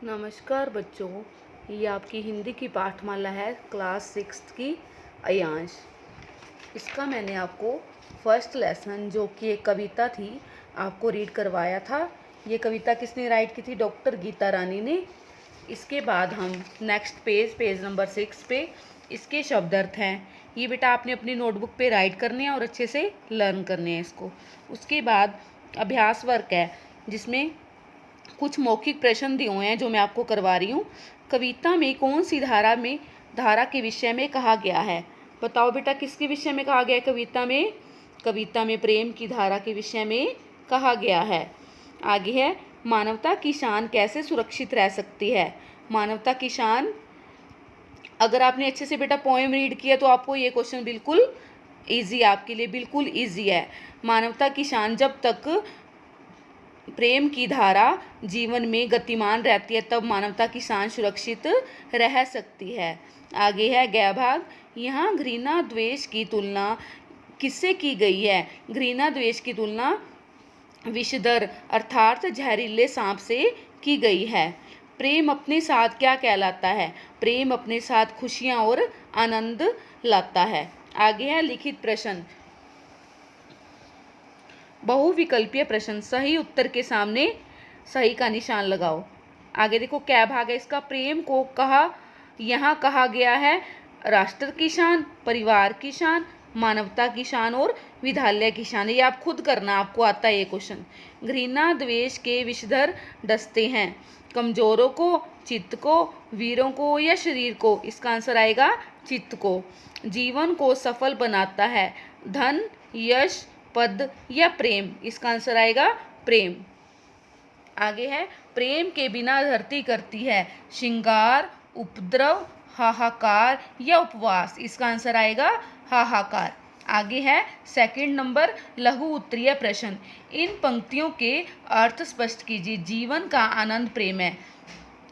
नमस्कार बच्चों, ये आपकी हिंदी की पाठमाला है क्लास 6 की अयांश। इसका मैंने आपको फर्स्ट लेसन जो कि एक कविता थी आपको रीड करवाया था। ये कविता किसने राइट की थी? डॉक्टर गीता रानी ने। इसके बाद हम नेक्स्ट पेज नंबर 6 पे इसके शब्द अर्थ हैं। ये बेटा आपने अपनी नोटबुक पे राइट करने हैं और अच्छे से लर्न करने हैं इसको। उसके बाद अभ्यास वर्क है जिसमें कुछ मौखिक प्रश्न दिए हुए हैं जो मैं आपको करवा रही हूँ। कविता में कौन सी धारा के विषय में कहा गया है? बताओ बेटा, किसके विषय में कहा गया है कविता में? कविता में प्रेम की धारा के विषय में कहा गया है। आगे है, मानवता की शान कैसे सुरक्षित रह सकती है? मानवता की शान, अगर आपने अच्छे से बेटा पोएम रीड किया तो आपको ये क्वेश्चन बिल्कुल ईजी, आपके लिए बिल्कुल ईजी है। मानवता की शान, जब तक प्रेम की धारा जीवन में गतिमान रहती है तब मानवता की शान सुरक्षित रह सकती है। आगे है गया भाग, यहाँ घृणा द्वेष की तुलना किससे की गई है? घृणा द्वेष की तुलना विषधर अर्थात जहरीले सांप से की गई है। प्रेम अपने साथ क्या कहलाता है? प्रेम अपने साथ खुशियाँ और आनंद लाता है। आगे है लिखित प्रश्न, बहुविकल्पीय प्रश्न, सही उत्तर के सामने सही का निशान लगाओ। आगे देखो क्या भाग है इसका? प्रेम को यहाँ कहा गया है राष्ट्र की शान, परिवार की शान, मानवता की शान और विद्यालय की शान। ये आप खुद करना, आपको आता है ये क्वेश्चन। घृणा द्वेष के विषधर डसते हैं, कमजोरों को, चित्त को, वीरों को या शरीर को? इसका आंसर आएगा चित्त को। जीवन को सफल बनाता है, धन, यश, पद या प्रेम? इसका आंसर आएगा प्रेम। आगे है, प्रेम के बिना धरती करती है श्रृंगार, उपद्रव, हाहाकार या उपवास? इसका आंसर आएगा हाहाकार। आगे है सेकंड नंबर लघु उत्तरीय प्रश्न, इन पंक्तियों के अर्थ स्पष्ट कीजिए। जीवन का आनंद प्रेम है।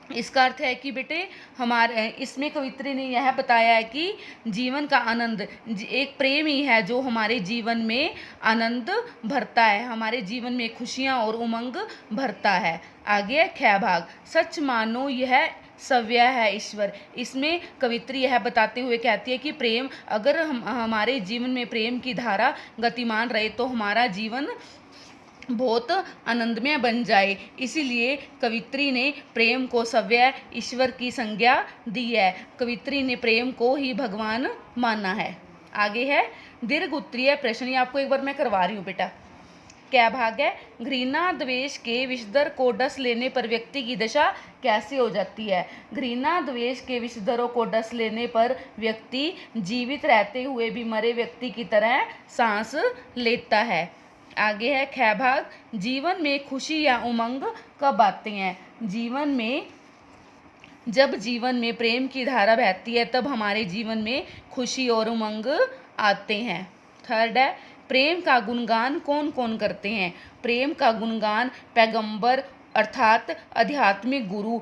इसका अर्थ है कि बेटे हमारे इसमें कवित्री ने यह बताया है कि जीवन का आनंद एक प्रेम ही है जो हमारे जीवन में आनंद भरता है, हमारे जीवन में खुशियाँ और उमंग भरता है। आगे ख भाग, सच मानो यह सव्य है ईश्वर। इसमें कवित्री यह बताते हुए कहती है कि प्रेम, अगर हमारे जीवन में प्रेम की धारा गतिमान रहे तो हमारा जीवन बहुत आनंदमय बन जाए। इसीलिए कवित्री ने प्रेम को सव्य ईश्वर की संज्ञा दी है। कवित्री ने प्रेम को ही भगवान माना है। आगे है दीर्घ उत्तरीय प्रश्न, ये आपको एक बार मैं करवा रही हूँ बेटा। क्या भाग है? घृणा द्वेष के विषधर को डस लेने पर व्यक्ति की दशा कैसे हो जाती है? घृणा द्वेष के विषधरों को डस लेने पर व्यक्ति जीवित रहते हुए भी मरे व्यक्ति की तरह सांस लेता है। आगे है ख भाग, जीवन में खुशी या उमंग कब आते हैं? जब जीवन में प्रेम की धारा बहती है तब हमारे जीवन में खुशी और उमंग आते हैं। थर्ड है, प्रेम का गुणगान कौन कौन करते हैं? प्रेम का गुणगान पैगंबर अर्थात आध्यात्मिक गुरु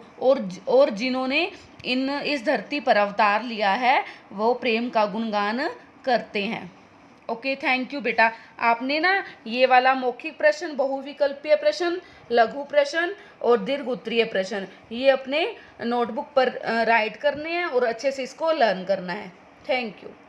और जिन्होंने इस धरती पर अवतार लिया है वो प्रेम का गुणगान करते हैं। ओके, थैंक यू बेटा। आपने ना ये वाला मौखिक प्रश्न, बहुविकल्पीय प्रश्न, लघु प्रश्न और दीर्घ उत्तरीय प्रश्न ये अपने नोटबुक पर राइट करने हैं और अच्छे से इसको लर्न करना है। Thank you.